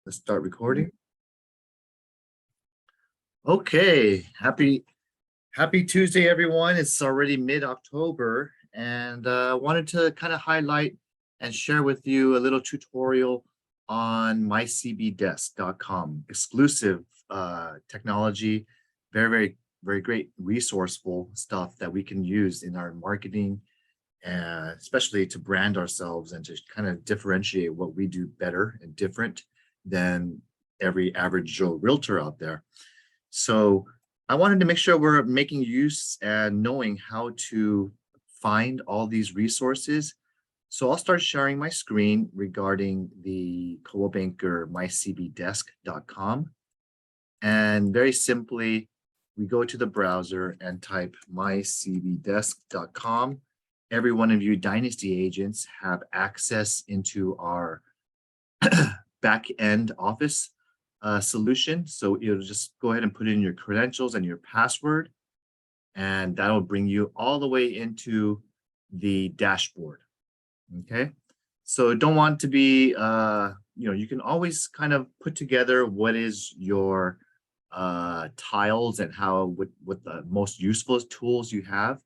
Let's start recording. Okay, happy Tuesday, everyone. It's already mid-October, and wanted to kind of highlight and share with you a little tutorial on mycbdesk.com. Exclusive technology, very great resourceful stuff that we can use in our marketing, especially to brand ourselves and to kind of differentiate what we do better and different than every average Joe realtor out there. So I wanted to make sure we're making use and knowing how to find all these resources. So I'll start sharing my screen regarding the Coldwell Banker mycbdesk.com. And very simply, we go to the browser and type mycbdesk.com. Every one of you Dynasty agents have access into our back-end office solution. So you'll just go ahead and put in your credentials and your password, and that'll bring you all the way into the dashboard. Okay, so don't want to be, you can always kind of put together what is your tiles and what the most useful tools you have.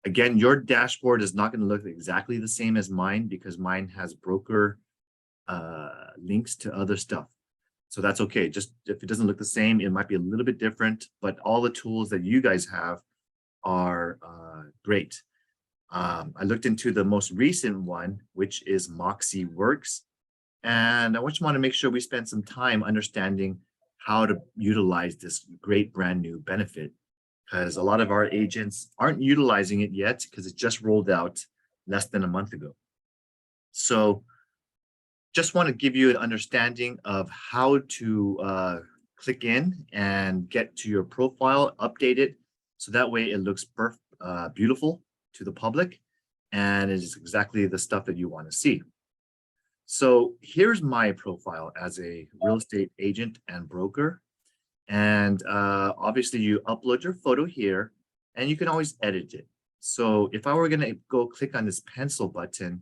Again, your dashboard is not going to look exactly the same as mine because mine has broker links to other stuff. So that's okay. Just if it doesn't look the same, it might be a little bit different, but all the tools that you guys have are great. I looked into the most recent one, which is MOXI Works. And I just want to make sure we spend some time understanding how to utilize this great brand new benefit, because a lot of our agents aren't utilizing it yet because it just rolled out less than a month ago. So just want to give you an understanding of how to click in and get to your profile, update it, so that way it looks beautiful to the public, and it is exactly the stuff that you want to see. So here's my profile as a real estate agent and broker. And obviously you upload your photo here, and you can always edit it. So if I were going to go click on this pencil button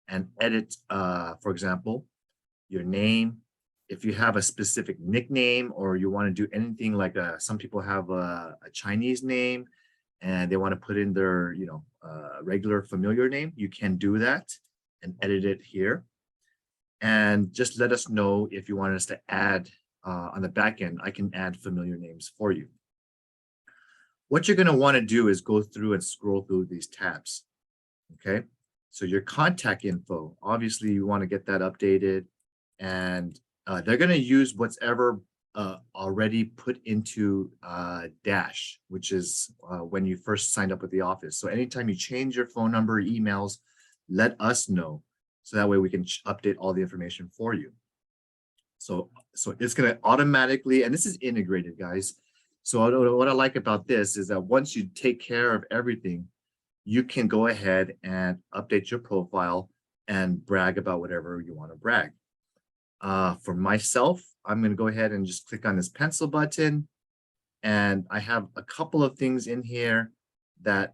and edit, for example, your name, if you have a specific nickname or you want to do anything like some people have a Chinese name and they want to put in their, regular familiar name, you can do that and edit it here. And just let us know if you want us to add on the back end, I can add familiar names for you. What you're going to want to do is go through and scroll through these tabs. Okay. So your contact info, obviously you want to get that updated, and they're going to use what's ever already put into Dash, which is when you first signed up with the office. So anytime you change your phone number, emails, let us know. So that way we can update all the information for you. So it's going to automatically, and this is integrated, guys. So what I like about this is that once you take care of everything, you can go ahead and update your profile and brag about whatever you want to brag. For myself, I'm going to go ahead and just click on this pencil button. And I have a couple of things in here that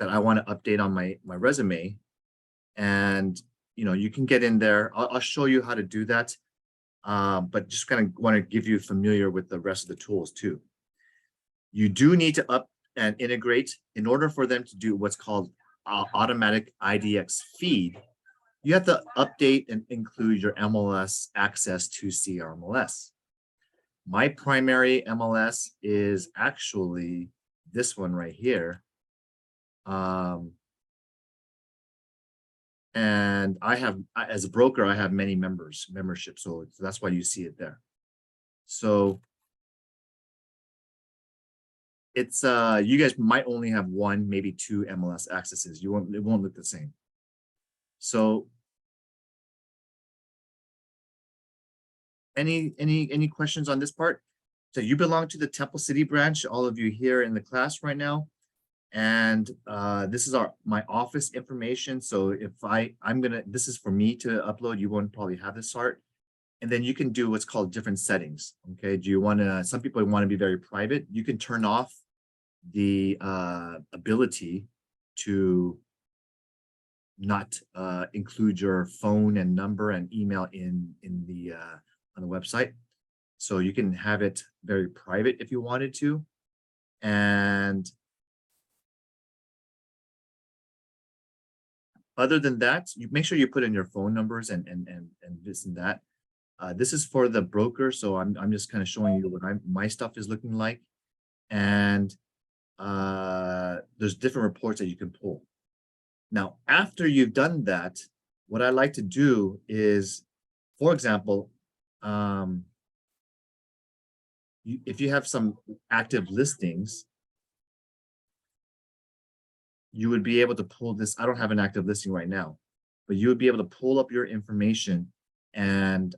I want to update on my resume. And, you can get in there. I'll show you how to do that. But just kind of want to give you familiar with the rest of the tools too. You do need to up and integrate in order for them to do what's called automatic IDX feed. You have to update and include your MLS access to CRMLS. My primary MLS is actually this one right here. And I have, as a broker, I have many membership. So that's why you see it there. So it's, you guys might only have one, maybe two MLS accesses. It won't look the same. So any questions on this part? So you belong to the Temple City branch, all of you here in the class right now. And this is my office information. So if this is for me to upload, you won't probably have this part. And then you can do what's called different settings. Okay. Do you want to, some people want to be very private. You can turn off the ability to not include your phone and number and email in the on the website. So you can have it very private if you wanted to. And other than that, you make sure you put in your phone numbers and this and that. This is for the broker, so I'm just kind of showing you what my stuff is looking like. And there's different reports that you can pull. Now, after you've done that, what I like to do is, for example, if you have some active listings, you would be able to pull this. I don't have an active listing right now, but you would be able to pull up your information and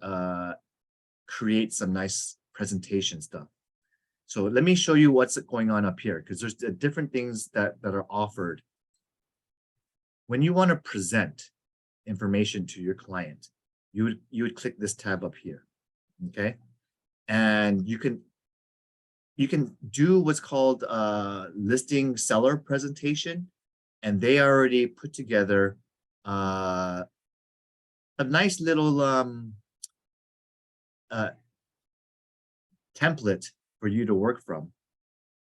create some nice presentation stuff. So let me show you what's going on up here, because there's different things that are offered. When you want to present information to your client, you would click this tab up here, okay? And you can do what's called listing seller presentation, and they already put together a nice little template for you to work from.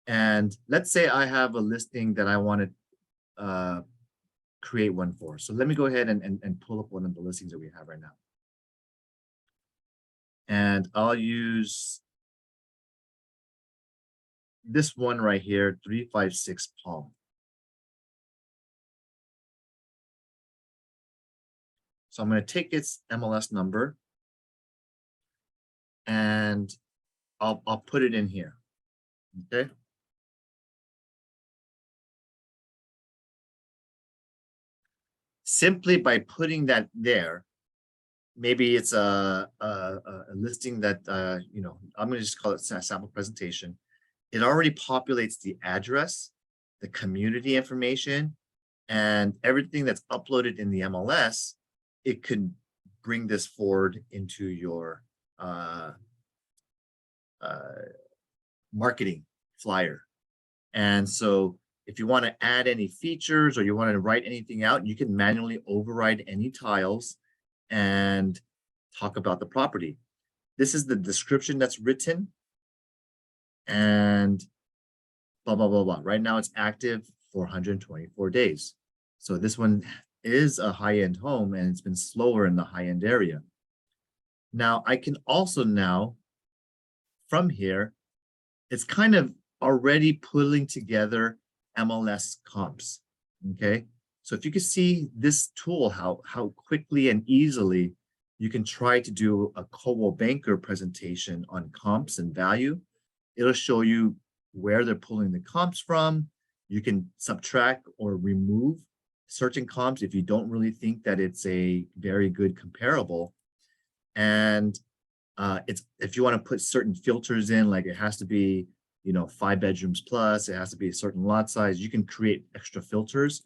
And let's say I have a listing that I want to create one for. So let me go ahead and pull up one of the listings that we have right now. And I'll use this one right here, 356 Palm. So I'm going to take its MLS number and I'll put it in here. Okay. Simply by putting that there, maybe it's a listing that, you know, I'm going to just call it a sample presentation. It already populates the address, the community information, and everything that's uploaded in the MLS. It could bring this forward into your marketing flyer. And so if you want to add any features or you want to write anything out, you can manually override any tiles and talk about the property. This is the description that's written and blah, blah, blah, blah. Right now it's active for 124 days. So this one is a high-end home and it's been slower in the high-end area. Now I can also now, from here, it's kind of already pulling together MLS comps, okay? So if you can see this tool, how quickly and easily you can try to do a Coldwell Banker presentation on comps and value. It'll show you where they're pulling the comps from. You can subtract or remove certain comps if you don't really think that it's a very good comparable. And it's if you want to put certain filters in, like it has to be, you know, 5 bedrooms plus, it has to be a certain lot size, you can create extra filters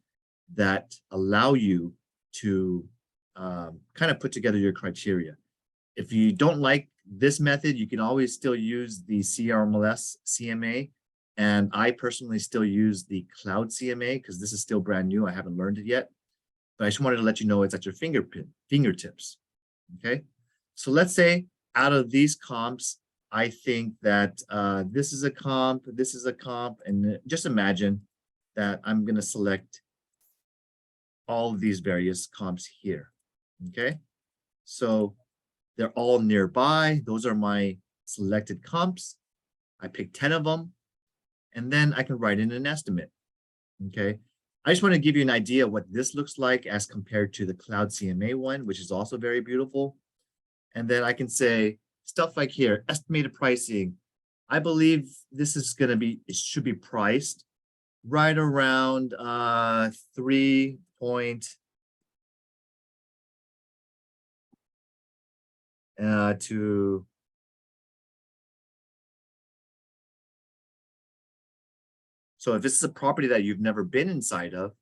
that allow you to kind of put together your criteria. If you don't like this method, you can always still use the CRMLS CMA. And I personally still use the Cloud CMA because this is still brand new. I haven't learned it yet. But I just wanted to let you know it's at your fingertips. Okay. So let's say out of these comps, I think that this is a comp, this is a comp, and just imagine that I'm going to select all of these various comps here. Okay. So they're all nearby. Those are my selected comps. I pick 10 of them, and then I can write in an estimate. Okay. I just want to give you an idea of what this looks like as compared to the Cloud CMA one, which is also very beautiful. And then I can say stuff like here, estimated pricing. I believe this is going to be, it should be priced right around 3 point to so if this is a property that you've never been inside of,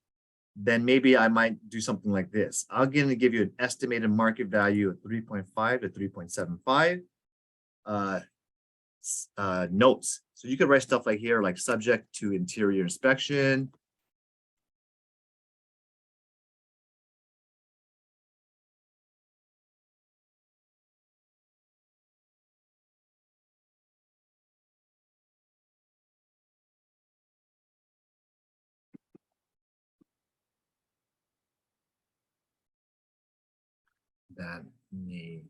then maybe I might do something like this. I'm going to give you an estimated market value of 3.5 to 3.75 notes. So you could write stuff like here, like subject to interior inspection. that may.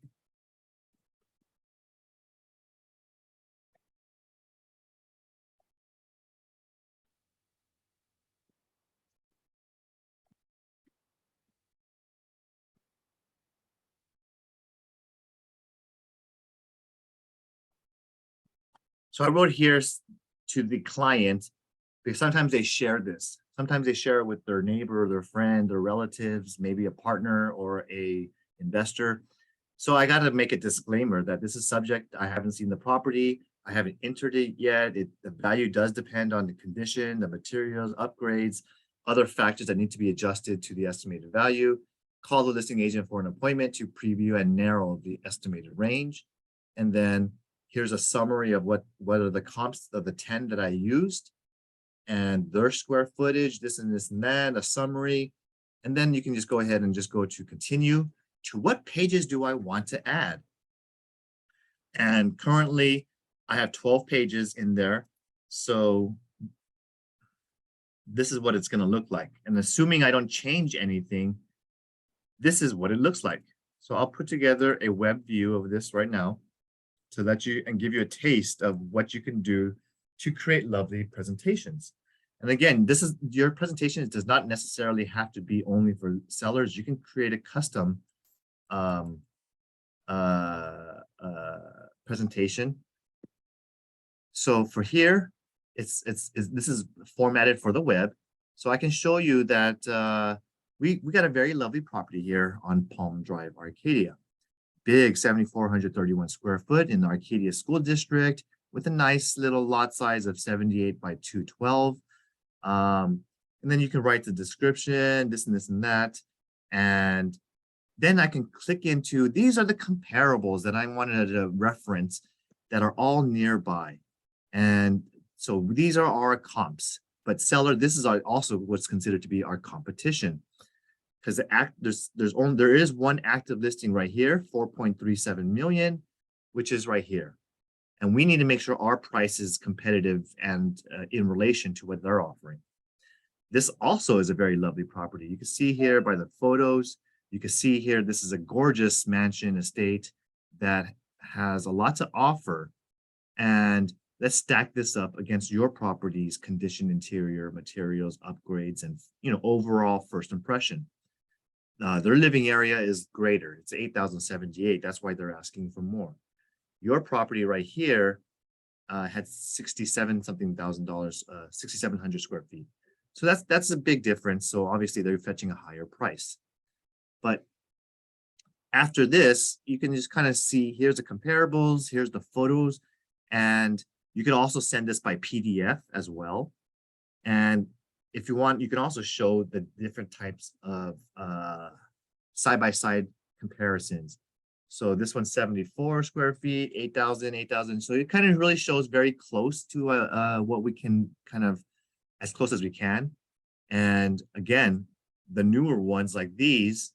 So I wrote here to the client, because sometimes they share this. Sometimes they share it with their neighbor, their friend, their relatives, maybe a partner or a investor. So I got to make a disclaimer that this is subject. I haven't seen the property. I haven't entered it yet. The value does depend on the condition, the materials, upgrades, other factors that need to be adjusted to the estimated value. Call the listing agent for an appointment to preview and narrow the estimated range. And then here's a summary of what are the comps of the 10 that I used and their square footage, this and this and that, a summary. And then you can just go ahead and just go to continue. To what pages do I want to add? And currently I have 12 pages in there. So this is what it's going to look like. And assuming I don't change anything, this is what it looks like. So I'll put together a web view of this right now to let you and give you a taste of what you can do to create lovely presentations. And again, this is your presentation. It does not necessarily have to be only for sellers. You can create a custom presentation. So for here, this is formatted for the web. So I can show you that we got a very lovely property here on Palm Drive, Arcadia. Big 7,431 square foot in the Arcadia School District with a nice little lot size of 78 by 212. And then you can write the description, this and this and that. And then I can click into, these are the comparables that I wanted to reference that are all nearby. And so these are our comps, but seller, this is also what's considered to be our competition. Because there is one active listing right here, 4.37 million, which is right here. And we need to make sure our price is competitive and in relation to what they're offering. This also is a very lovely property. You can see here by the photos, you can see here, this is a gorgeous mansion estate that has a lot to offer. And let's stack this up against your property's condition, interior, materials, upgrades, and overall first impression. Their living area is greater. It's 8,078. That's why they're asking for more. Your property right here had 67 something thousand dollars, 6,700 square feet. So that's a big difference. So obviously they're fetching a higher price. But after this, you can just kind of see, here's the comparables, here's the photos, and you can also send this by PDF as well. And if you want, you can also show the different types of side-by-side comparisons. So this one's 74 square feet, 8,000, 8,000. So it kind of really shows very close to what we can kind of, as close as we can. And again, the newer ones like these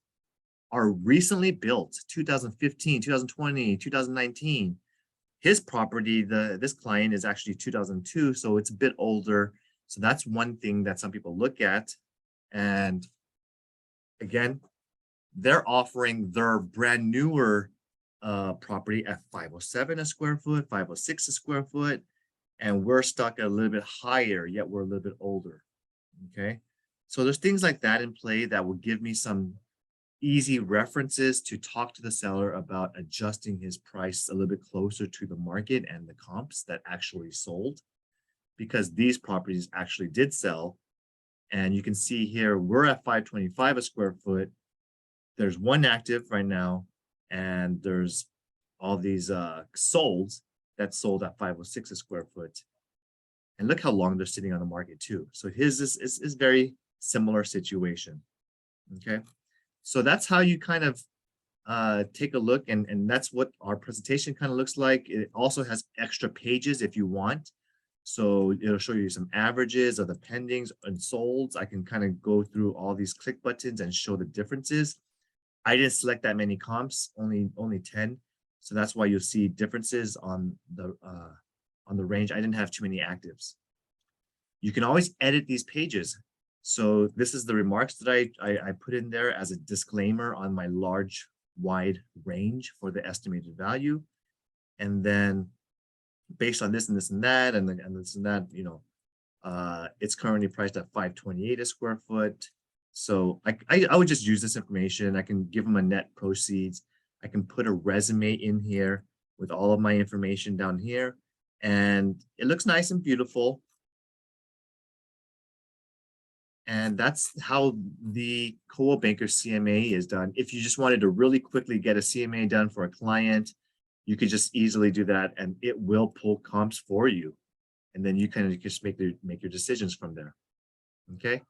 are recently built, 2015, 2020, 2019. His property, this client is actually 2002, so it's a bit older. So that's one thing that some people look at. And again, they're offering their brand newer property at 507 a square foot, 506 a square foot, and we're stuck at a little bit higher, yet we're a little bit older. Okay, so there's things like that in play that will give me some easy references to talk to the seller about adjusting his price a little bit closer to the market and the comps that actually sold, because these properties actually did sell. And you can see here, we're at 525 a square foot. There's one active right now, and there's all these solds that sold at 506 a square foot. And look how long they're sitting on the market too. So his is very similar situation. Okay, so that's how you kind of take a look, and that's what our presentation kind of looks like. It also has extra pages if you want. So it'll show you some averages of the pendings and solds. I can kind of go through all these click buttons and show the differences. I didn't select that many comps, only 10. So that's why you'll see differences on the range. I didn't have too many actives. You can always edit these pages. So this is the remarks that I put in there as a disclaimer on my large wide range for the estimated value. And then based on this and this and that, and this and that, it's currently priced at 528 a square foot. So I would just use this information. I can give them a net proceeds. I can put a resume in here with all of my information down here. And it looks nice and beautiful. And that's how the Coldwell Banker CMA is done. If you just wanted to really quickly get a CMA done for a client, you could just easily do that, and it will pull comps for you. And then you kind of just make your decisions from there. Okay,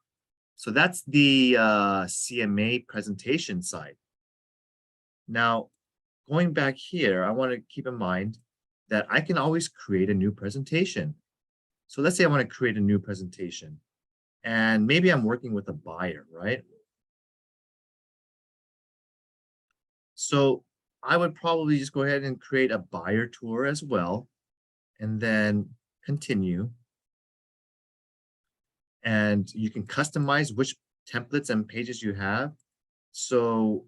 so that's the CMA presentation side. Now, going back here, I want to keep in mind that I can always create a new presentation. So let's say I want to create a new presentation. And maybe I'm working with a buyer, right? So I would probably just go ahead and create a buyer tour as well, and then continue. And you can customize which templates and pages you have. So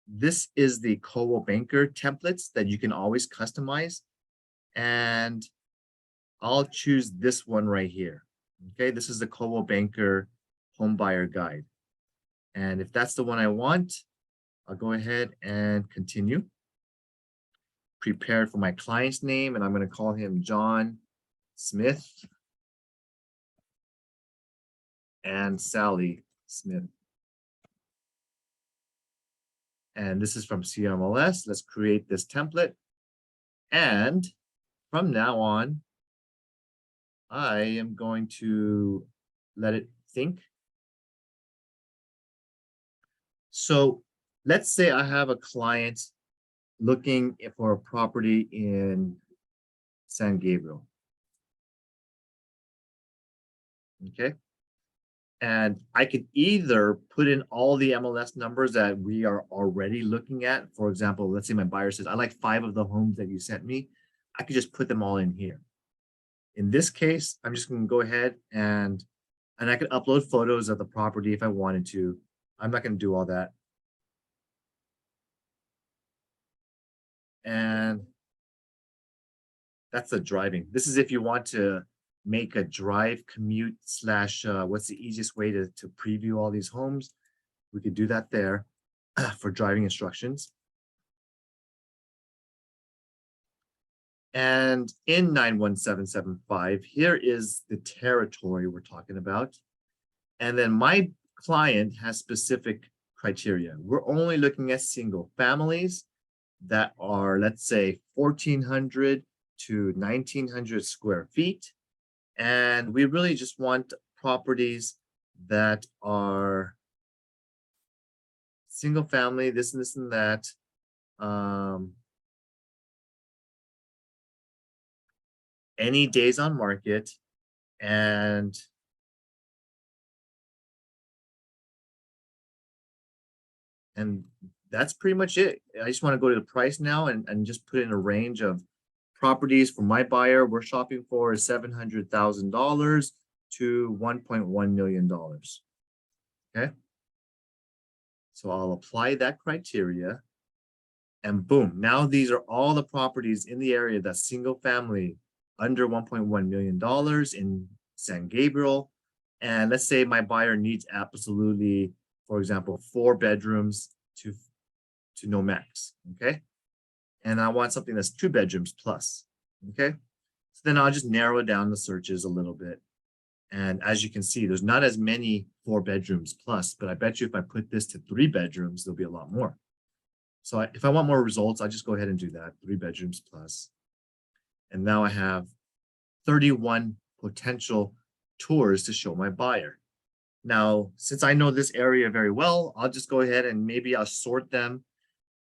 this is the Coldwell Banker templates that you can always customize. And I'll choose this one right here. Okay, this is the Coldwell Banker Home Buyer Guide. And if that's the one I want, I'll go ahead and continue. Prepare for my client's name, and I'm going to call him John Smith and Sally Smith. And this is from CMLS. Let's create this template. And from now on, I am going to let it think. So let's say I have a client looking for a property in San Gabriel. Okay. And I could either put in all the MLS numbers that we are already looking at. For example, let's say my buyer says, I like 5 of the homes that you sent me. I could just put them all in here. In this case, I'm just going to go ahead and I could upload photos of the property if I wanted to. I'm not going to do all that. And that's the driving. This is if you want to make a drive commute slash what's the easiest way to preview all these homes. We could do that there for driving instructions. And in 91775, here is the territory we're talking about. And then my client has specific criteria. We're only looking at single families that are, let's say, 1,400 to 1,900 square feet. And we really just want properties that are single family, this and this and that. Any days on market, and that's pretty much it. I just want to go to the price now and just put in a range of properties for my buyer we're shopping for is $700,000 to $1.1 million. Okay. So I'll apply that criteria, and boom, now these are all the properties in the area that's single family under $1.1 million in San Gabriel. And let's say my buyer needs absolutely, for example, 4 bedrooms to no max. Okay. And I want something that's 2 bedrooms plus. Okay. So then I'll just narrow down the searches a little bit. And as you can see, there's not as many 4 bedrooms plus, but I bet you if I put this to 3 bedrooms, there'll be a lot more. So if I want more results, I'll just go ahead and do that, 3 bedrooms plus. And now I have 31 potential tours to show my buyer. Now, since I know this area very well, I'll just go ahead and maybe I'll sort them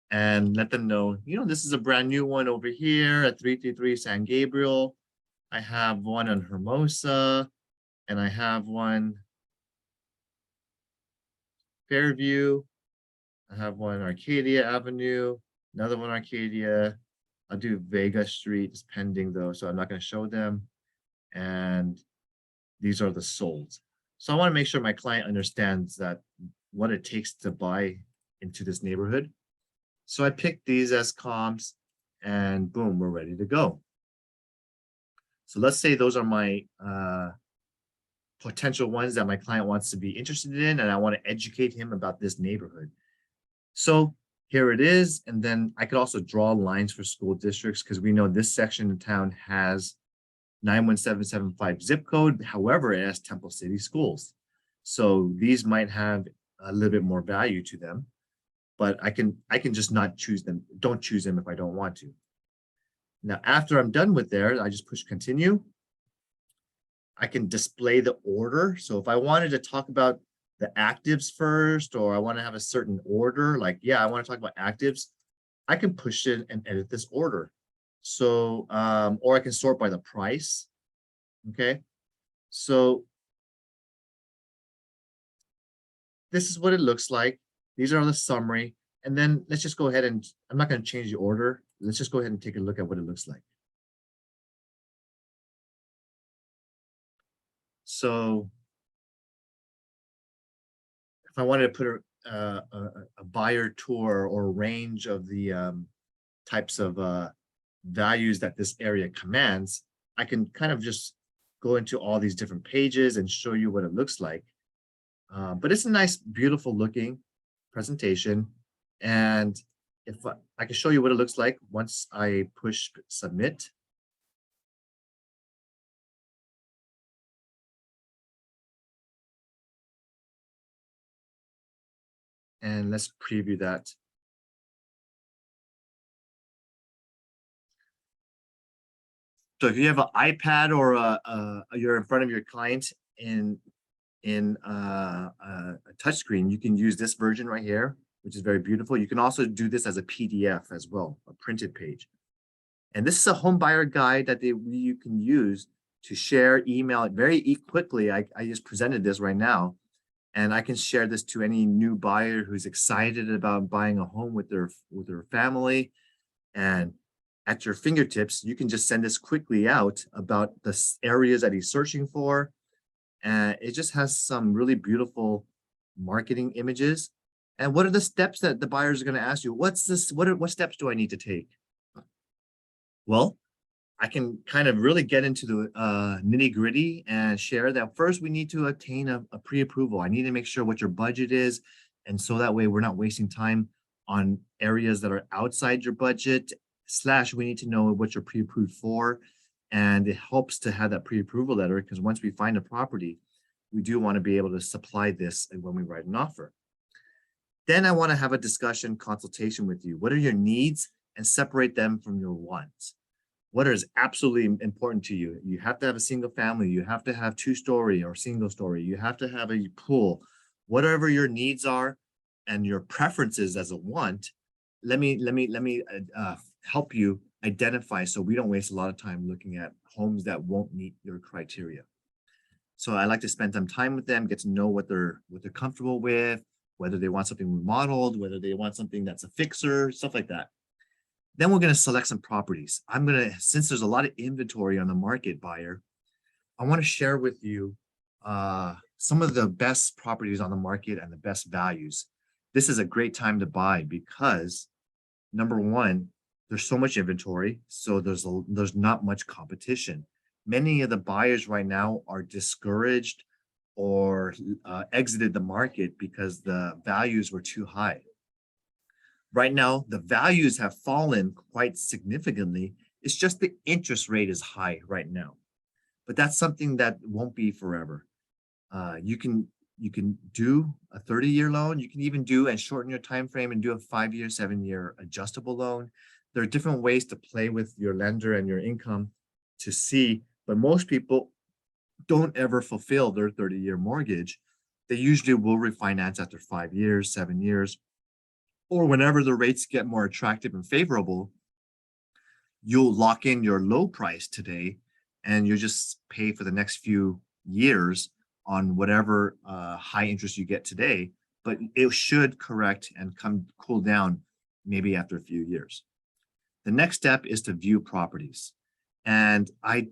and let them know, this is a brand new one over here at 333 San Gabriel. I have one on Hermosa, and I have one Fairview. I have one Arcadia Avenue, another one Arcadia. I'll do Vega Street. It's pending though, so I'm not going to show them. And these are the sold. So I want to make sure my client understands that what it takes to buy into this neighborhood. So I picked these as comps and boom, we're ready to go. So let's say those are my potential ones that my client wants to be interested in, and I want to educate him about this neighborhood. So here it is. And then I could also draw lines for school districts because we know this section of town has 91775 zip code. However, it has Temple City schools. So these might have a little bit more value to them, but I can just not choose them. Don't choose them if I don't want to. Now, after I'm done with there, I just push continue. I can display the order. So if I wanted to talk about the actives first, or I want to have a certain order, like, yeah, I want to talk about actives, I can push it and edit this order. So, or I can sort by the price. Okay. So this is what it looks like. These are the summary. And then let's just go ahead and I'm not going to change the order. Let's just go ahead and take a look at what it looks like. So if I wanted to put a buyer tour or range of the types of values that this area commands, I can kind of just go into all these different pages and show you what it looks like. But it's a nice, beautiful looking presentation. And if I can show you what it looks like once I push submit. And let's preview that. So if you have an iPad or you're in front of your client in a touchscreen, you can use this version right here, which is very beautiful. You can also do this as a PDF as well, a printed page. And this is a home buyer guide that you can use to share, email it very quickly. I just presented this right now, and I can share this to any new buyer who's excited about buying a home with their family. And at your fingertips, you can just send this quickly out about the areas that he's searching for. And it just has some really beautiful marketing images. And what are the steps that the buyers are going to ask you? What's this? What steps do I need to take? Well, I can kind of really get into the nitty gritty and share that first we need to obtain a pre-approval. I need to make sure what your budget is. And so that way we're not wasting time on areas that are outside your budget, / we need to know what you're pre-approved for. And it helps to have that pre-approval letter because once we find a property, we do want to be able to supply this when we write an offer. Then I want to have a discussion consultation with you. What are your needs and separate them from your wants? What is absolutely important to you? You have to have a single family. You have to have 2-story or single story. You have to have a pool. Whatever your needs are and your preferences as a want, let me help you identify so we don't waste a lot of time looking at homes that won't meet your criteria. So I like to spend some time with them, get to know what they're comfortable with, whether they want something remodeled, whether they want something that's a fixer, stuff like that. Then we're going to select some properties. Since there's a lot of inventory on the market, buyer, I want to share with you some of the best properties on the market and the best values. This is a great time to buy because, number one, there's so much inventory, so there's not much competition. Many of the buyers right now are discouraged or exited the market because the values were too high. Right now, the values have fallen quite significantly. It's just the interest rate is high right now, but that's something that won't be forever. You can do a 30-year loan. You can even do and shorten your time frame and do a 5-year, 7-year adjustable loan. There are different ways to play with your lender and your income to see, but most people don't ever fulfill their 30-year mortgage. They usually will refinance after 5 years, 7 years, or whenever the rates get more attractive and favorable, you'll lock in your low price today and you just pay for the next few years on whatever high interest you get today, but it should correct and cool down maybe after a few years. The next step is to view properties. And I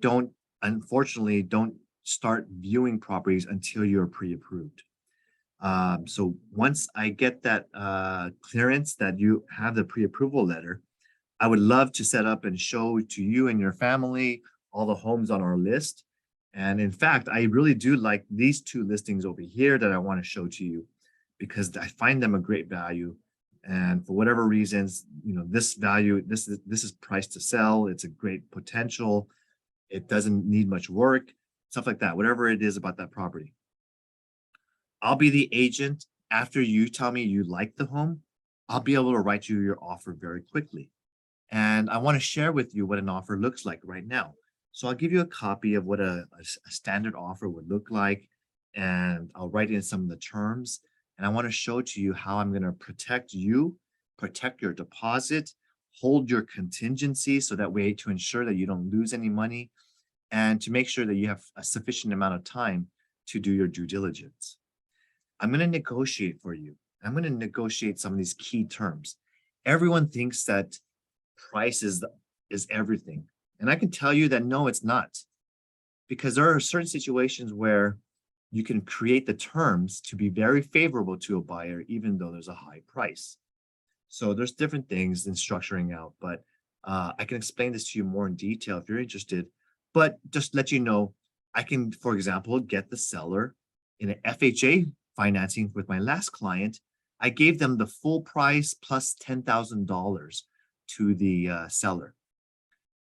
unfortunately don't start viewing properties until you're pre-approved. So once I get that clearance that you have the pre-approval letter, I would love to set up and show to you and your family all the homes on our list. And in fact, I really do like these two listings over here that I want to show to you because I find them a great value. And for whatever reasons, this value, this is priced to sell. It's a great potential. It doesn't need much work, stuff like that, whatever it is about that property. I'll be the agent. After you tell me you like the home, I'll be able to write you your offer very quickly. And I want to share with you what an offer looks like right now. So I'll give you a copy of what a standard offer would look like, and I'll write in some of the terms. And I want to show to you how I'm going to protect you, protect your deposit, hold your contingency so that way to ensure that you don't lose any money, and to make sure that you have a sufficient amount of time to do your due diligence. I'm going to negotiate for you. I'm going to negotiate some of these key terms. Everyone thinks that price is everything. And I can tell you that no, it's not. Because there are certain situations where you can create the terms to be very favorable to a buyer, even though there's a high price. So there's different things in structuring out, but I can explain this to you more in detail if you're interested. But just let you know, I can, for example, get the seller in an FHA financing with my last client. I gave them the full price plus $10,000 to the seller.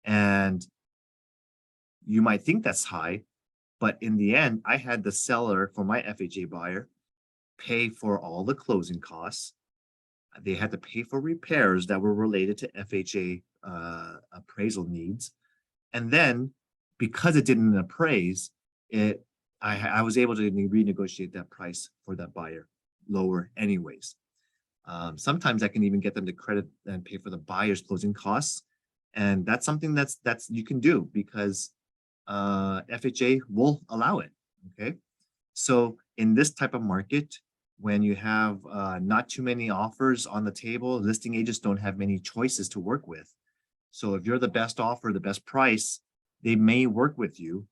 And you might think that's high, but in the end, I had the seller for my FHA buyer pay for all the closing costs. They had to pay for repairs that were related to FHA appraisal needs. And then because it didn't appraise, I was able to renegotiate that price for that buyer lower anyways. Sometimes I can even get them to credit and pay for the buyer's closing costs. And that's something that's you can do because FHA will allow it. Okay. So in this type of market, when you have not too many offers on the table, listing agents don't have many choices to work with. So if you're the best offer, the best price, they may work with you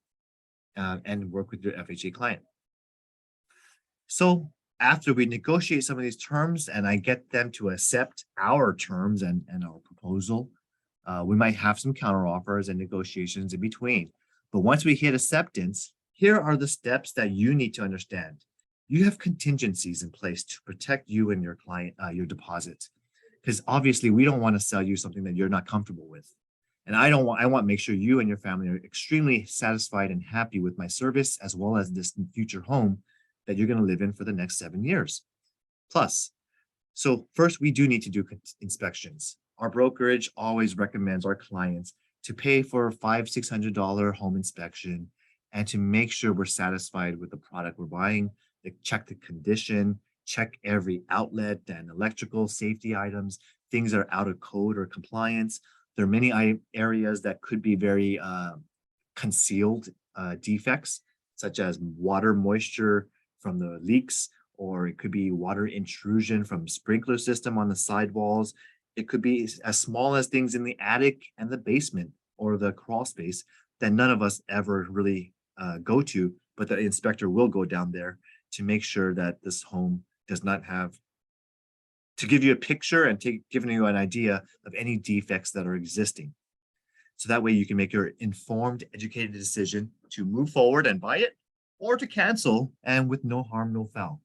and work with your FHA client. So after we negotiate some of these terms and I get them to accept our terms and our proposal, we might have some counter offers and negotiations in between. But once we hit acceptance, here are the steps that you need to understand. You have contingencies in place to protect you and your client, your deposits, because obviously we don't want to sell you something that you're not comfortable with. And I want to make sure you and your family are extremely satisfied and happy with my service, as well as this future home that you're going to live in for the next 7 years. Plus, so first we do need to do inspections. Our brokerage always recommends our clients to pay for a $500-600 home inspection and to make sure we're satisfied with the product we're buying. They check the condition, check every outlet and electrical safety items, things that are out of code or compliance. There are many areas that could be very concealed defects, such as water moisture from the leaks, or it could be water intrusion from sprinkler system on the sidewalls. It could be as small as things in the attic and the basement or the crawl space that none of us ever really go to, but the inspector will go down there to make sure that this home does not have, to give you a picture and giving you an idea of any defects that are existing. So that way you can make your informed, educated decision to move forward and buy it or to cancel and with no harm, no foul.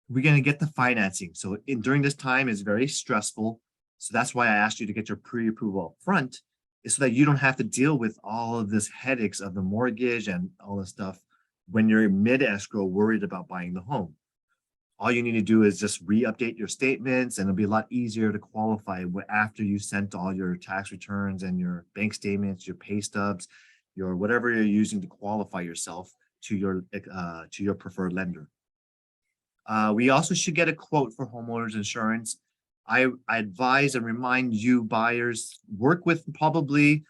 We're going to get the financing. So during this time is very stressful. So that's why I asked you to get your pre-approval up front, is so that you don't have to deal with all of this headaches of the mortgage and all this stuff when you're mid-escrow worried about buying the home. All you need to do is just re-update your statements, and it'll be a lot easier to qualify after you sent all your tax returns and your bank statements, your pay stubs, your whatever you're using to qualify yourself to your preferred lender. We also should get a quote for homeowners insurance. I advise and remind you buyers, work with probably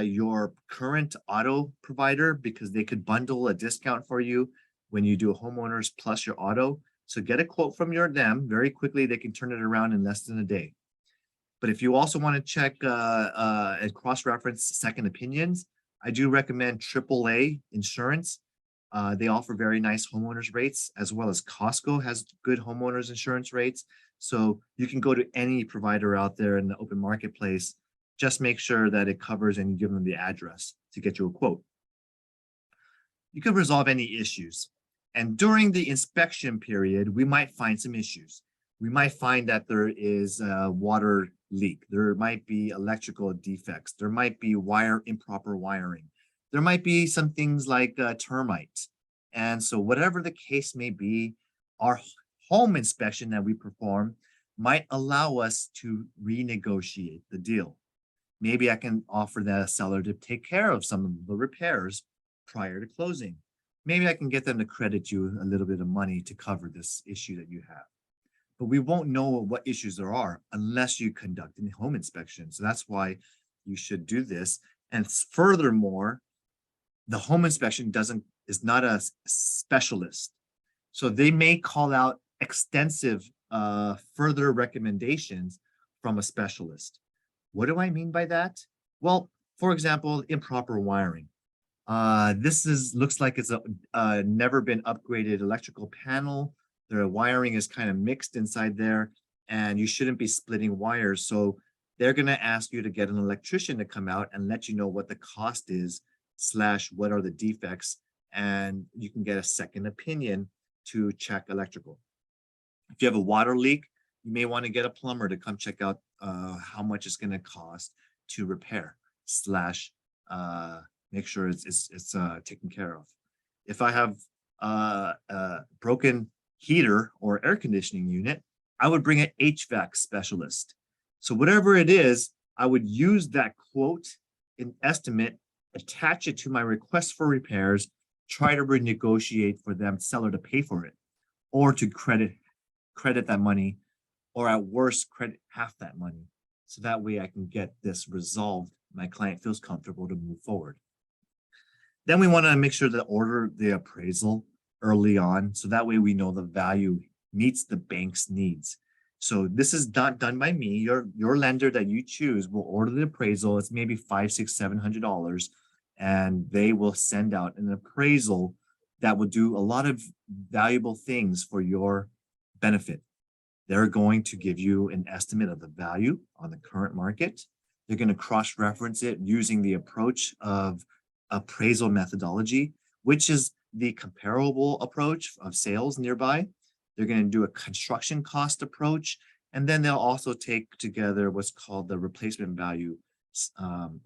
your current auto provider, because they could bundle a discount for you when you do a homeowners plus your auto. So get a quote from them very quickly. They can turn it around in less than a day. But if you also want to check and cross-reference second opinions, I do recommend AAA insurance. They offer very nice homeowners rates, as well as Costco has good homeowners insurance rates. So you can go to any provider out there in the open marketplace. Just make sure that it covers and you give them the address to get you a quote. You can resolve any issues. And during the inspection period, we might find some issues. We might find that there is a water leak. There might be electrical defects. There might be improper wiring. There might be some things like termites. And so whatever the case may be, our home inspection that we perform might allow us to renegotiate the deal. Maybe I can offer the seller to take care of some of the repairs prior to closing. Maybe I can get them to credit you a little bit of money to cover this issue that you have. But we won't know what issues there are unless you conduct a home inspection. So that's why you should do this. And furthermore, the home inspection is not a specialist. So they may call out extensive further recommendations from a specialist. What do I mean by that? Well, for example, improper wiring. Looks like it's a never been upgraded electrical panel. The wiring is kind of mixed inside there, and you shouldn't be splitting wires. So they're going to ask you to get an electrician to come out and let you know what the cost is, / what are the defects, and you can get a second opinion to check electrical. If you have a water leak, you may want to get a plumber to come check out how much it's going to cost to repair / make sure it's taken care of. If I have a broken heater or air conditioning unit, I would bring an HVAC specialist. So whatever it is, I would use that quote and estimate, attach it to my request for repairs, try to renegotiate for them seller to pay for it, or to credit that money, or at worst credit half that money. So that way I can get this resolved. My client feels comfortable to move forward. Then we want to make sure to order the appraisal early on. So that way we know the value meets the bank's needs. So this is not done by me. Your lender that you choose will order the appraisal. It's maybe $500, $600, $700, and they will send out an appraisal that will do a lot of valuable things for your benefit. They're going to give you an estimate of the value on the current market. They're going to cross-reference it using the approach of appraisal methodology, which is the comparable approach of sales nearby. They're going to do a construction cost approach, and then they'll also take together what's called the replacement value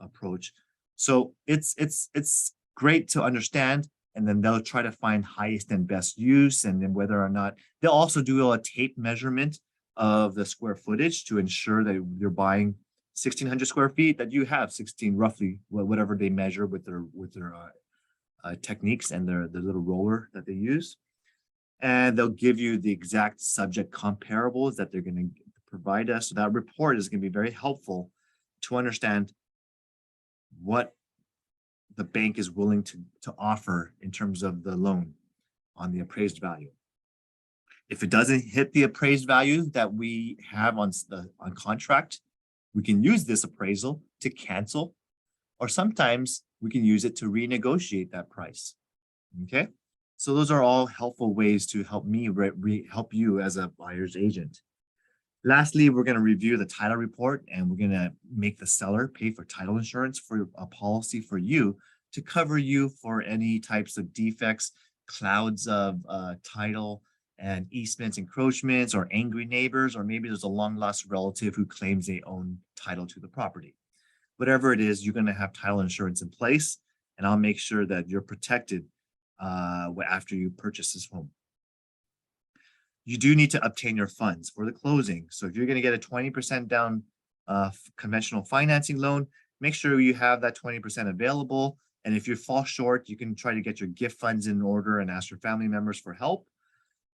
approach. So it's great to understand, and then they'll try to find highest and best use, and then whether or not they'll also do a tape measurement of the square footage to ensure that you're buying 1,600 square feet, that you have 16 roughly, whatever they measure with their techniques and the little roller that they use. And they'll give you the exact subject comparables that they're going to provide us. So that report is going to be very helpful to understand what the bank is willing to offer in terms of the loan on the appraised value. If it doesn't hit the appraised value that we have on contract, we can use this appraisal to cancel, or sometimes we can use it to renegotiate that price. Okay, so those are all helpful ways to help me help you as a buyer's agent. Lastly, we're going to review the title report, and we're going to make the seller pay for title insurance for a policy for you to cover you for any types of defects, clouds of title, and easements, encroachments, or angry neighbors, or maybe there's a long-lost relative who claims they own title to the property. Whatever it is, you're going to have title insurance in place, and I'll make sure that you're protected after you purchase this home. You do need to obtain your funds for the closing. So if you're going to get a 20% down conventional financing loan, make sure you have that 20% available. And if you fall short, you can try to get your gift funds in order and ask your family members for help.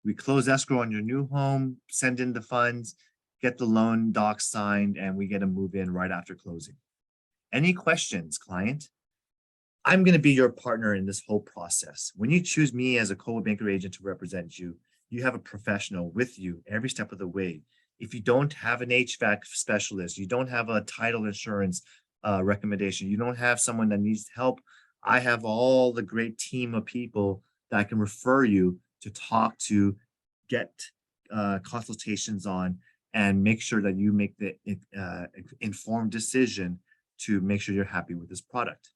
We close escrow on your new home, send in the funds, get the loan docs signed, and we get to move in right after closing. Any questions, client? I'm going to be your partner in this whole process. When you choose me as a Coldwell Banker agent to represent you, you have a professional with you every step of the way. If you don't have an HVAC specialist, you don't have a title insurance recommendation. You don't have someone that needs help. I have all the great team of people that I can refer you to talk to, get consultations on, and make sure that you make the informed decision to make sure you're happy with this product.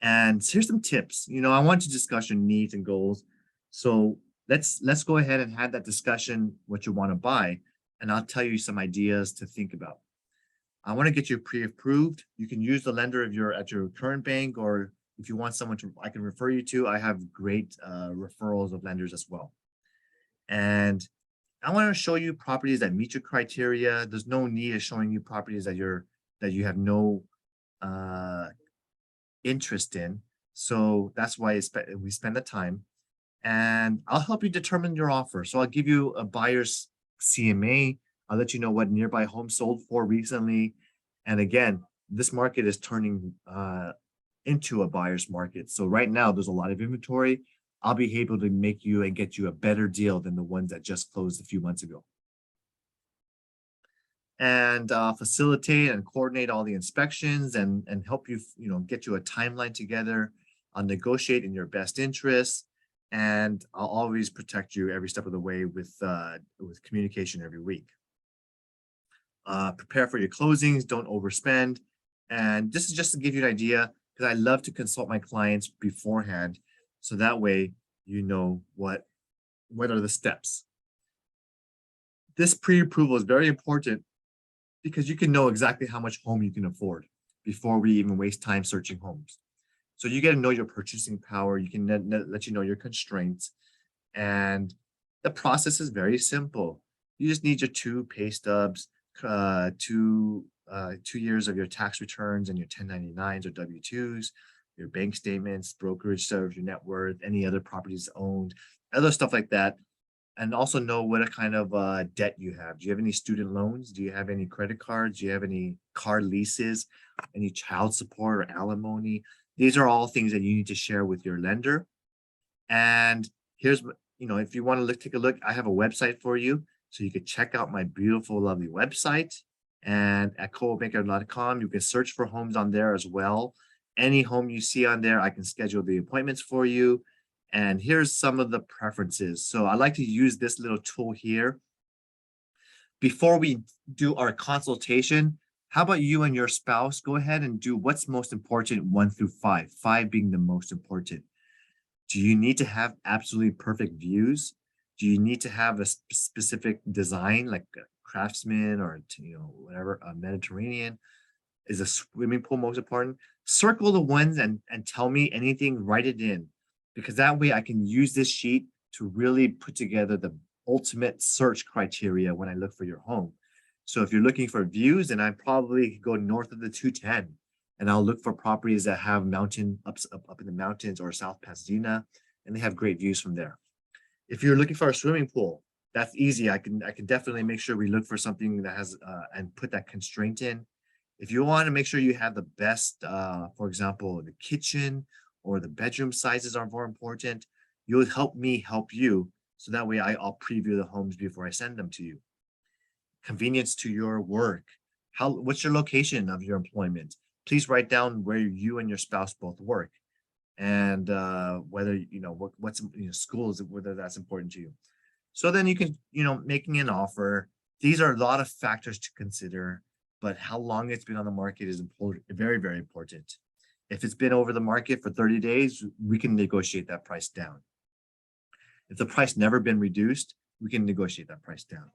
And here's some tips. I want to discuss your needs and goals. So let's go ahead and have that discussion, what you want to buy, and I'll tell you some ideas to think about. I want to get you pre-approved. You can use the lender at your current bank, or if you want someone I can refer you to. I have great referrals of lenders as well. And I want to show you properties that meet your criteria. There's no need of showing you properties that you have no interest in. So that's why we spend the time, and I'll help you determine your offer. So I'll give you a buyer's CMA. I'll let you know what nearby homes sold for recently. And again, this market is turning into a buyer's market. So right now there's a lot of inventory. I'll be able to make you and get you a better deal than the ones that just closed a few months ago. And facilitate and coordinate all the inspections and help you, get you a timeline together. I'll negotiate in your best interest, and I'll always protect you every step of the way with communication every week. Prepare for your closings, don't overspend. And this is just to give you an idea, because I love to consult my clients beforehand, so that way you know what are the steps. This pre-approval is very important because you can know exactly how much home you can afford before we even waste time searching homes. So you get to know your purchasing power. You can let you know your constraints. And the process is very simple. You just need your 2 pay stubs, 2 years of your tax returns and your 1099s or W-2s, your bank statements, brokerage serves, your net worth, any other properties owned, other stuff like that. And also know what kind of debt you have. Do you have any student loans? Do you have any credit cards? Do you have any car leases, any child support or alimony? These are all things that you need to share with your lender. And here's, if you want to take a look, I have a website for you. So you can check out my beautiful, lovely website. And at coldbanker.com, you can search for homes on there as well. Any home you see on there, I can schedule the appointments for you. And here's some of the preferences. So I like to use this little tool here. Before we do our consultation, how about you and your spouse go ahead and do what's most important, 1 through 5, 5 being the most important. Do you need to have absolutely perfect views? Do you need to have a specific design like a craftsman or, whatever, a Mediterranean? Is a swimming pool most important? Circle the ones and tell me anything, write it in, because that way I can use this sheet to really put together the ultimate search criteria when I look for your home. So if you're looking for views, then I probably go north of the 210, and I'll look for properties that have mountain up in the mountains or South Pasadena, and they have great views from there. If you're looking for a swimming pool, that's easy. I can definitely make sure we look for something that has and put that constraint in. If you want to make sure you have the best, for example, the kitchen or the bedroom sizes are more important, you'll help me help you. So that way I'll preview the homes before I send them to you. Convenience to your work. What's your location of your employment? Please write down where you and your spouse both work, and whether, what's schools, whether that's important to you. So then you can, making an offer. These are a lot of factors to consider, but how long it's been on the market is important, very, very important. If it's been over the market for 30 days, we can negotiate that price down. If the price never been reduced, we can negotiate that price down.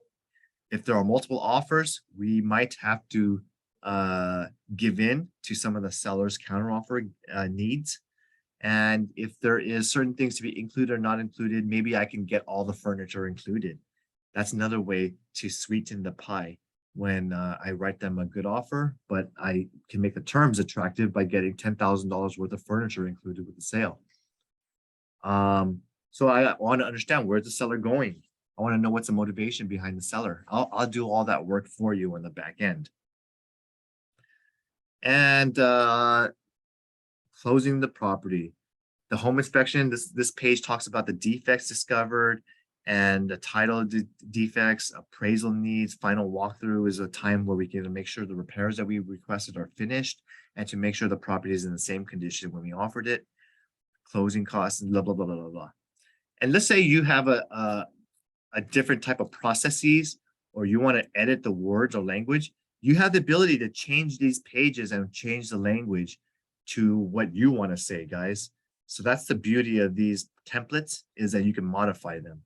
If there are multiple offers, we might have to give in to some of the seller's counteroffer needs. And if there is certain things to be included or not included, maybe I can get all the furniture included. That's another way to sweeten the pie when I write them a good offer, but I can make the terms attractive by getting $10,000 worth of furniture included with the sale. So I want to understand, where's the seller going? I want to know what's the motivation behind the seller. I'll do all that work for you on the back end. And closing the property. The home inspection, this page talks about the defects discovered And the title defects, appraisal needs, final walkthrough is a time where we can make sure the repairs that we requested are finished and to make sure the property is in the same condition when we offered it, closing costs, and blah, blah, blah, blah, blah, blah. And let's say you have a different type of processes, or you want to edit the words or language, you have the ability to change these pages and change the language to what you want to say, guys. So that's the beauty of these templates, is that you can modify them.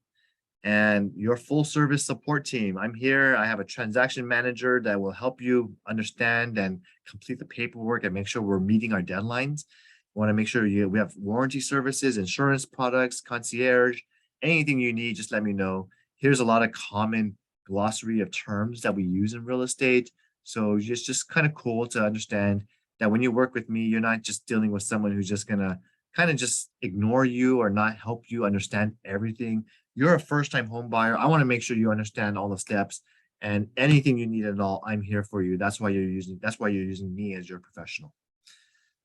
And your full service support team, I'm here. I have a transaction manager that will help you understand and complete the paperwork and make sure we're meeting our deadlines. Want to make sure we have warranty services, insurance products, concierge, anything you need, just let me know. Here's a lot of common glossary of terms that we use in real estate. So it's just kind of cool to understand that when you work with me, you're not just dealing with someone who's just gonna kind of just ignore you or not help you understand everything. You're a first-time home buyer. I want to make sure you understand all the steps, and anything you need at all, I'm here for you. That's why you're using me as your professional.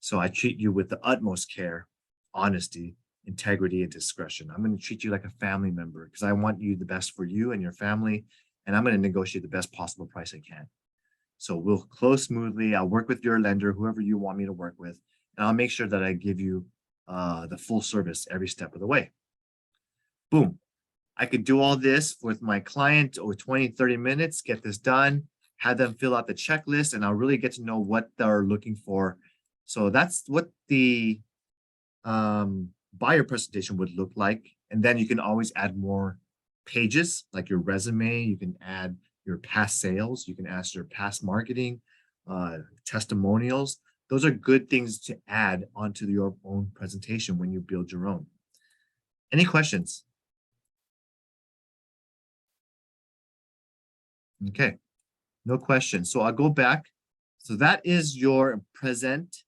So I treat you with the utmost care, honesty, integrity, and discretion. I'm going to treat you like a family member because I want you the best for you and your family, and I'm going to negotiate the best possible price I can. So we'll close smoothly. I'll work with your lender, whoever you want me to work with, and I'll make sure that I give you the full service every step of the way. Boom. I could do all this with my client over 20, 30 minutes, get this done, have them fill out the checklist, and I'll really get to know what they're looking for. So that's what the buyer presentation would look like. And then you can always add more pages, like your resume. You can add your past sales. You can add your past marketing, testimonials. Those are good things to add onto your own presentation when you build your own. Any questions? Okay, no questions. So I'll go back. So that is your present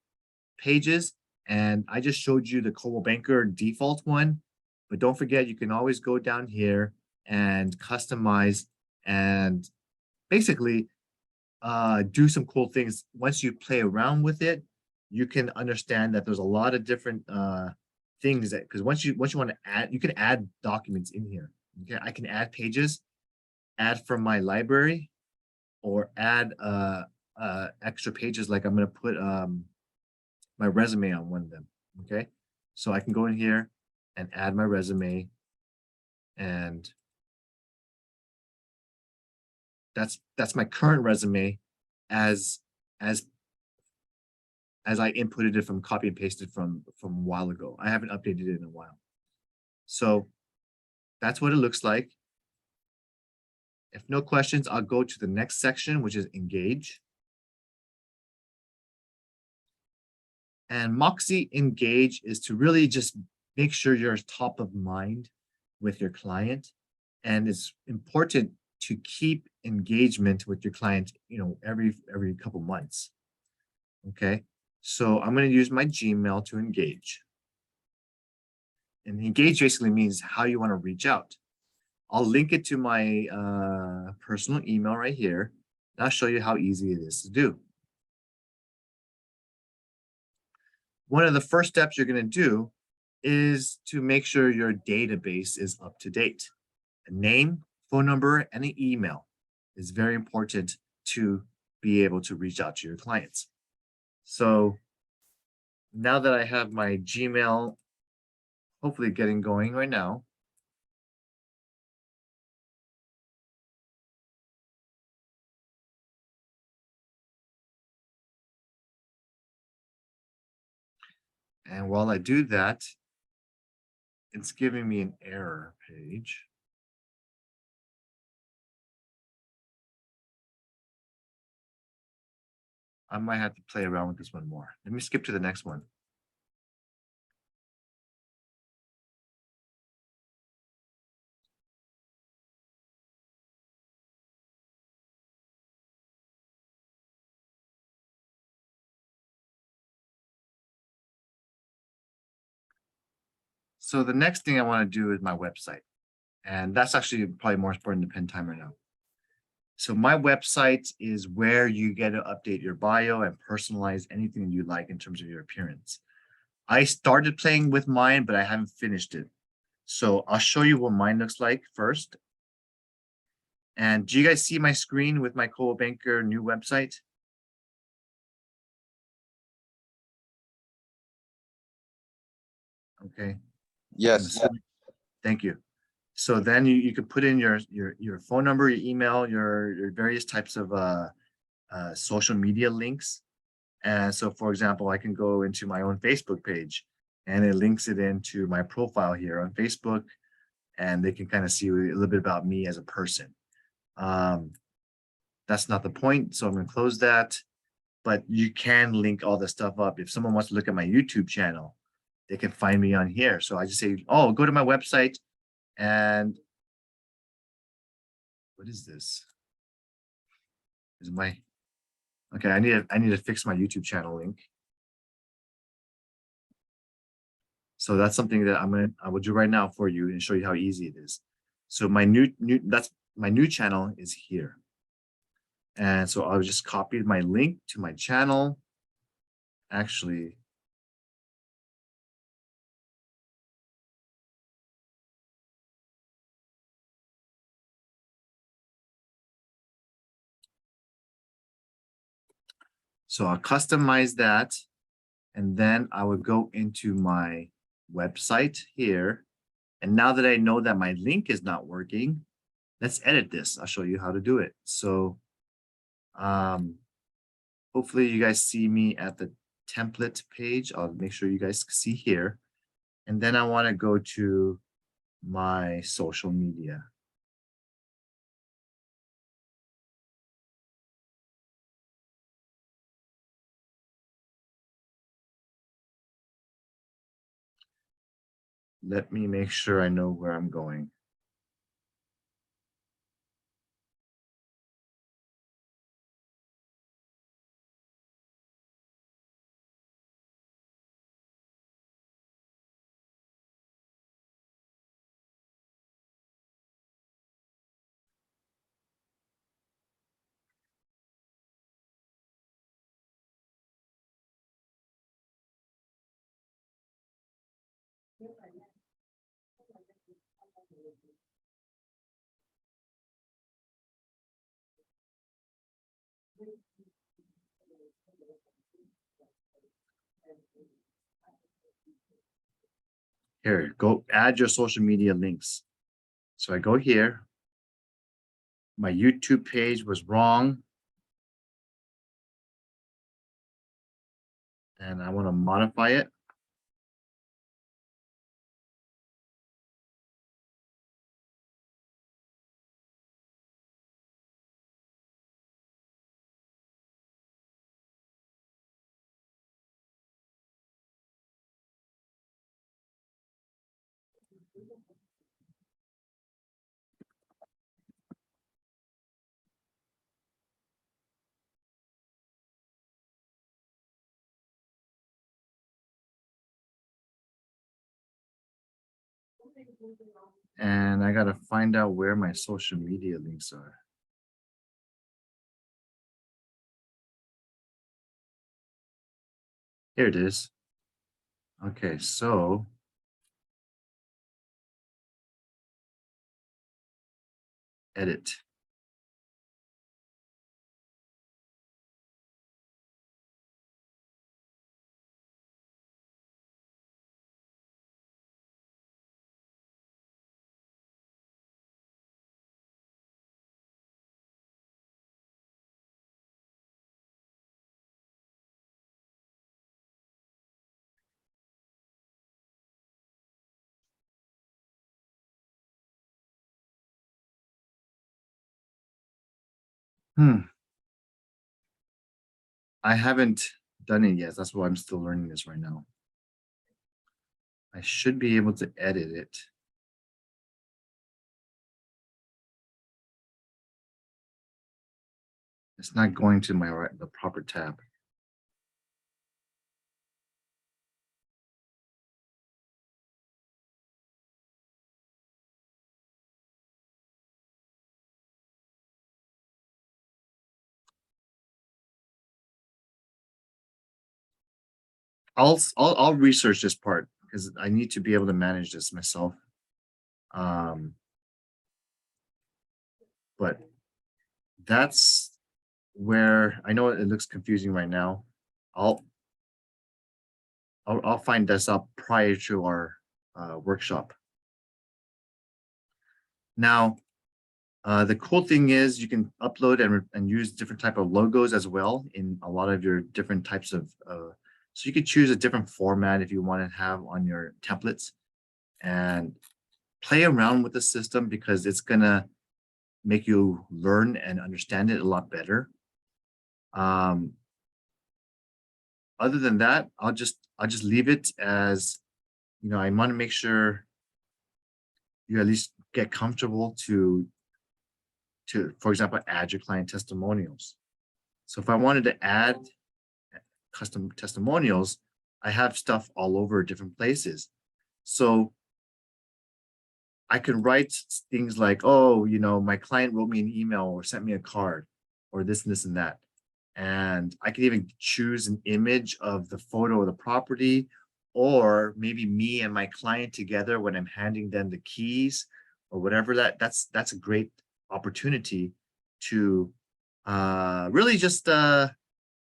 pages. And I just showed you the Coldwell Banker default one. But don't forget, you can always go down here and customize and basically do some cool things. Once you play around with it, you can understand that there's a lot of different things that, because once you want to add, you can add documents in here. Okay, I can add pages, add from my library, or add extra pages. Like I'm going to put my resume on one of them. Okay, so I can go in here and add my resume, and that's my current resume as I inputted it from copy and pasted from a while ago. I haven't updated it in a while. So that's what it looks like. If no questions, I'll go to the next section, which is engage. And MOXI Engage is to really just make sure you're top of mind with your client. And it's important to keep engagement with your client, every couple months. Okay, so I'm going to use my Gmail to engage. And engage basically means how you want to reach out. I'll link it to my personal email right here. And I'll show you how easy it is to do. One of the first steps you're going to do is to make sure your database is up to date. A name, phone number, and an email is very important to be able to reach out to your clients. So now that I have my Gmail hopefully getting going right now, and while I do that, it's giving me an error page. I might have to play around with this one more. Let me skip to the next one. So the next thing I want to do is my website. And that's actually probably more important than pen timer now. So my website is where you get to update your bio and personalize anything you like in terms of your appearance. I started playing with mine, but I haven't finished it. So I'll show you what mine looks like first. And do you guys see my screen with my Coldwell Banker new website? Okay, I'm Yes. assuming. Thank you. So then you could put in your phone number, your email, your various types of social media links. And so, for example, I can go into my own Facebook page and it links it into my profile here on Facebook, and they can kind of see a little bit about me as a person. Um, that's not the point, so I'm going to close that. But you can link all this stuff up. If someone wants to look at my YouTube channel, they can find me on here. So I just say, oh, go to my website and what is this? Is my okay? I need to fix my YouTube channel link. So that's something that I will do right now for you and show you how easy it is. So my that's my new channel is here. And so I'll just copy my link to my channel. Actually, so I'll customize that. And then I would go into my website here. And now that I know that my link is not working, let's edit this. I'll show you how to do it. So hopefully you guys see me at the template page. I'll make sure you guys see here. And then I want to go to my social media. Let me make sure I know where I'm going. Here, go add your social media links. So I go here. My YouTube page was wrong. And I want to modify it. And I got to find out where my social media links are. Here it is. Okay, so edit. I haven't done it yet. That's why I'm still learning this right now. I should be able to edit it. It's not going to the proper tab. I'll research this part because I need to be able to manage this myself. But that's where I know it looks confusing right now. I'll I'll find this up prior to our workshop. Now, the cool thing is you can upload and use different type of logos as well in a lot of your different types of. So you could choose a different format if you want to have on your templates, and play around with the system because it's gonna make you learn and understand it a lot better. Other than that, I'll just leave it as, I want to make sure you at least get comfortable to, for example, add your client testimonials. So if I wanted to add custom testimonials, I have stuff all over different places. So I can write things like, oh, my client wrote me an email or sent me a card or this and this and that. And I can even choose an image of the photo of the property, or maybe me and my client together when I'm handing them the keys or whatever. That's a great opportunity to really just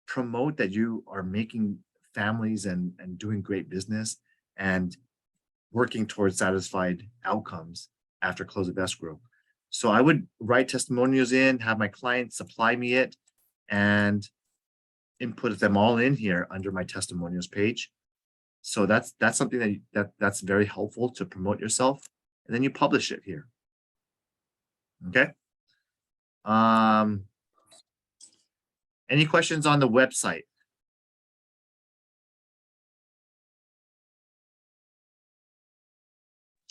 promote that you are making families and doing great business and working towards satisfied outcomes after close of escrow. So I would write testimonials in, have my clients supply me it, and input them all in here under my testimonials page. So that's something that's very helpful to promote yourself, and then you publish it here. Okay. Any questions on the website?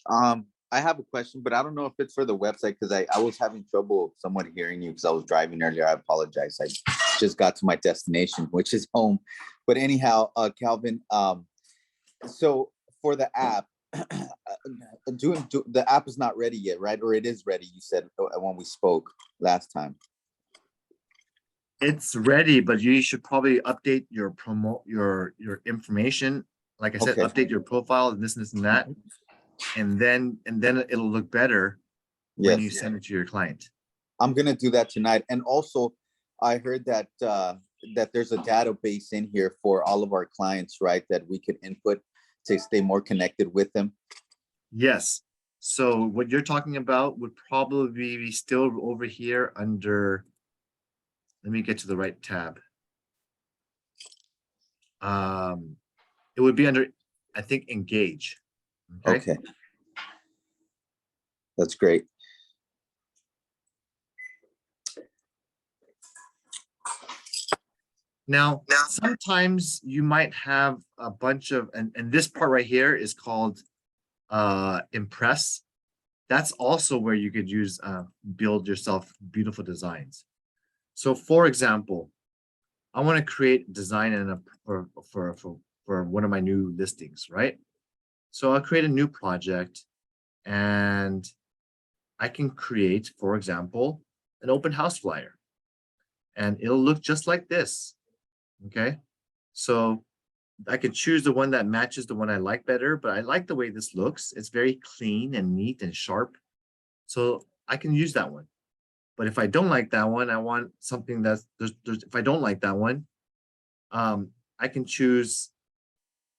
I have a question, but I don't know if it's for the website because I was having trouble somewhat hearing you because I was driving earlier. I apologize. I just got to my destination, which is home. But anyhow, Calvin, so for the app, the app is not ready yet, right? Or it is ready, you said when we spoke last time. It's ready, but you should probably update your your information. Like I said, Okay. update your profile and this and that. And then it'll look better when you send it to your client. I'm gonna do that tonight. And also, I heard that that there's a database in here for all of our clients, right? That we could input to stay more connected with them. Yes. So what you're talking about would probably be still over here under. Let me get to the right tab. It would be under, I think, engage. Okay. That's great. Now, sometimes you might have a bunch of, and this part right here is called impress. That's also where you could use build yourself beautiful designs. So for example, I want to create design in for one of my new listings, right? So I'll create a new project and I can create, for example, an open house flyer, and it'll look just like this. Okay, so I can choose the one that matches the one I like better, but I like the way this looks. It's very clean and neat and sharp. So I can use that one. But if I don't like that one, I want something that's if I don't like that one, I can choose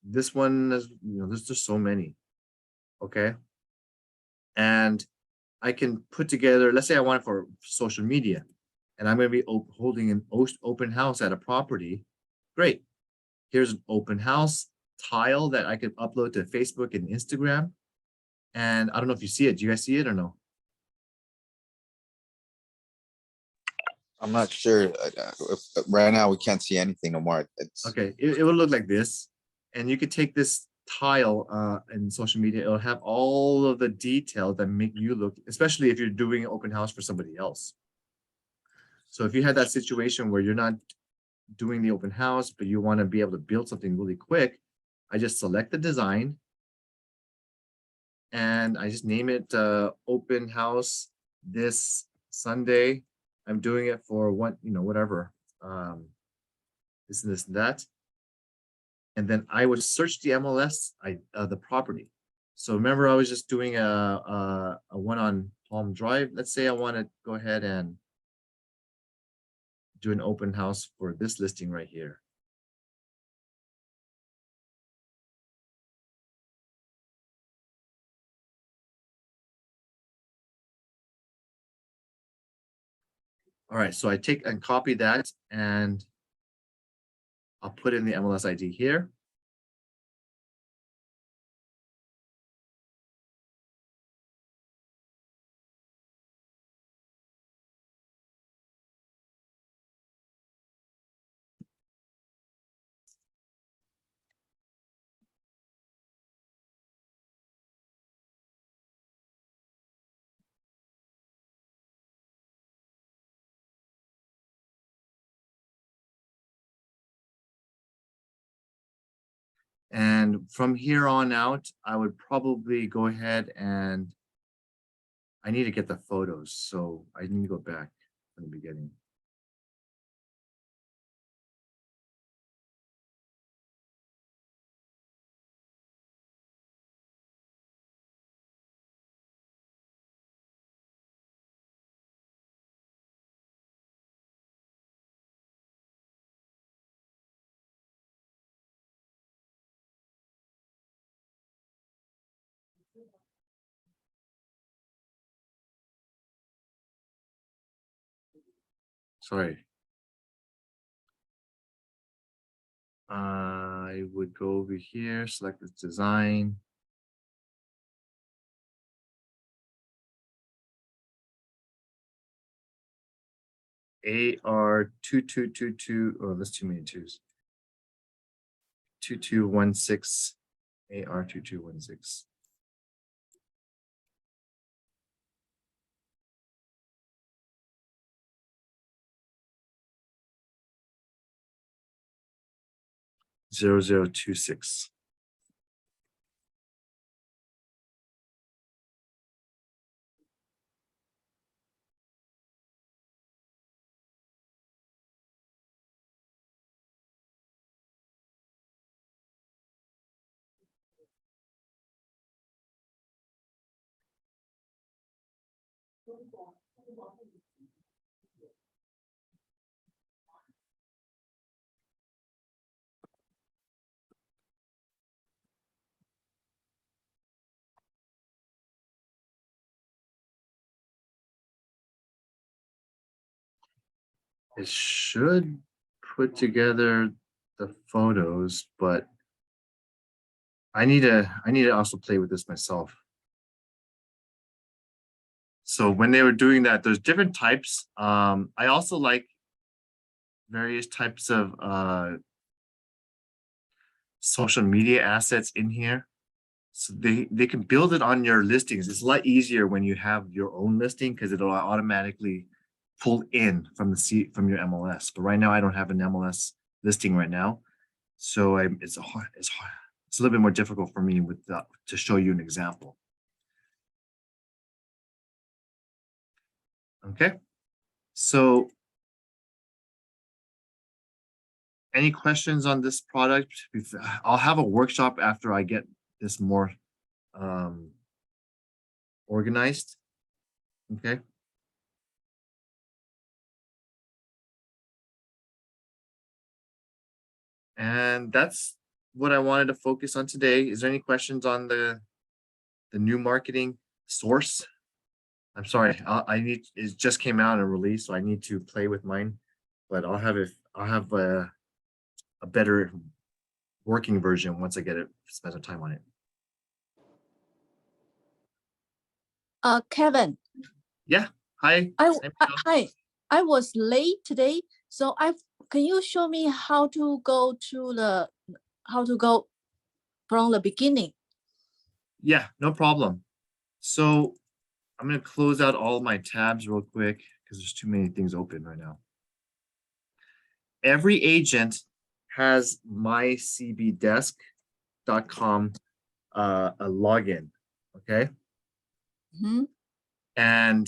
this one. There's just so many. Okay. And I can put together, let's say I want it for social media, and I'm going to be holding an open house at a property. Great. Here's an open house tile that I could upload to Facebook and Instagram. And I don't know if you see it. Do you guys see it or no? I'm not sure. Right now, we can't see anything no more. Okay, it will look like this. And you could take this tile in social media. It'll have all of the details that make you look, especially if you're doing an open house for somebody else. So if you had that situation where you're not doing the open house, but you want to be able to build something really quick, I just select the design and I just name it open house this Sunday. I'm doing it for whatever, this and this and that. And then I would search the MLS, the property. So remember, I was just doing a one on Palm Drive. Let's say I want to go ahead and do an open house for this listing right here. All right, so I take and copy that and I'll put in the MLS ID here. And from here on out, I would probably go ahead and I need to get the photos. So I need to go back from the beginning. Sorry. I would go over here, select this design. AR2222, oh, that's too many twos. 2216, AR2216. Zero zero 0026. It should put together the photos, but I need to also play with this myself. So when they were doing that, there's different types. I also like various types of social media assets in here. So they can build it on your listings. It's a lot easier when you have your own listing because it'll automatically pull in from the from your MLS. But right now I don't have an MLS listing right now, so it's a little bit more difficult for me with to show you an example. Okay, so any questions on this product? I'll have a workshop after I get this more organized. Okay. And that's what I wanted to focus on today. Is there any questions on the new marketing source? I'm sorry, it just came out and released, so I need to play with mine, but I'll have a better working version once I get it, spend some time on it. Kevin. Yeah. Hi. Hi. I was late today, so can you show me how to go from the beginning? Yeah, no problem. So I'm going to close out all my tabs real quick because there's too many things open right now. Every agent has mycbdesk.com a login, okay? Mm-hmm. And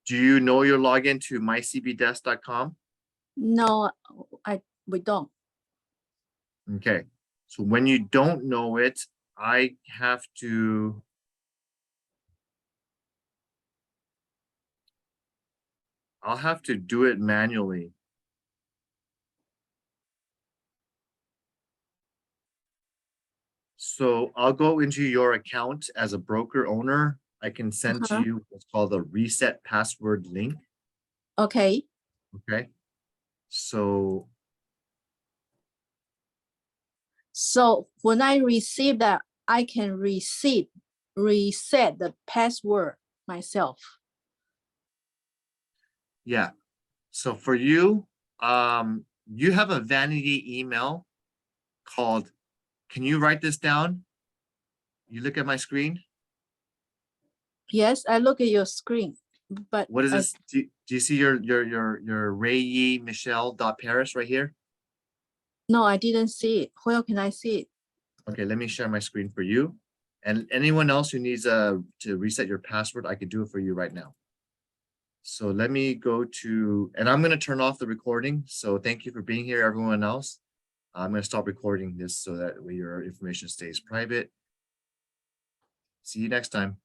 do you know your login to mycbdesk.com? No, we don't. Okay. So when you don't know it, I have to. I'll have to do it manually. So I'll go into your account as a broker owner. I can send to Uh-huh. you what's called a reset password link. Okay. Okay. So So when I receive that, I can reset the password myself. yeah. So for you, you have a vanity email called, can you write this down? You look at my screen. Yes, I look at your screen, but What is this? Do you see your Rayi Michelle Paris right here? no, I didn't see it. Where can I see it? Okay, let me share my screen for you. And anyone else who needs to reset your password, I could do it for you right now. So let me go to, and I'm going to turn off the recording. So thank you for being here, everyone else. I'm going to stop recording this so that your information stays private. See you next time.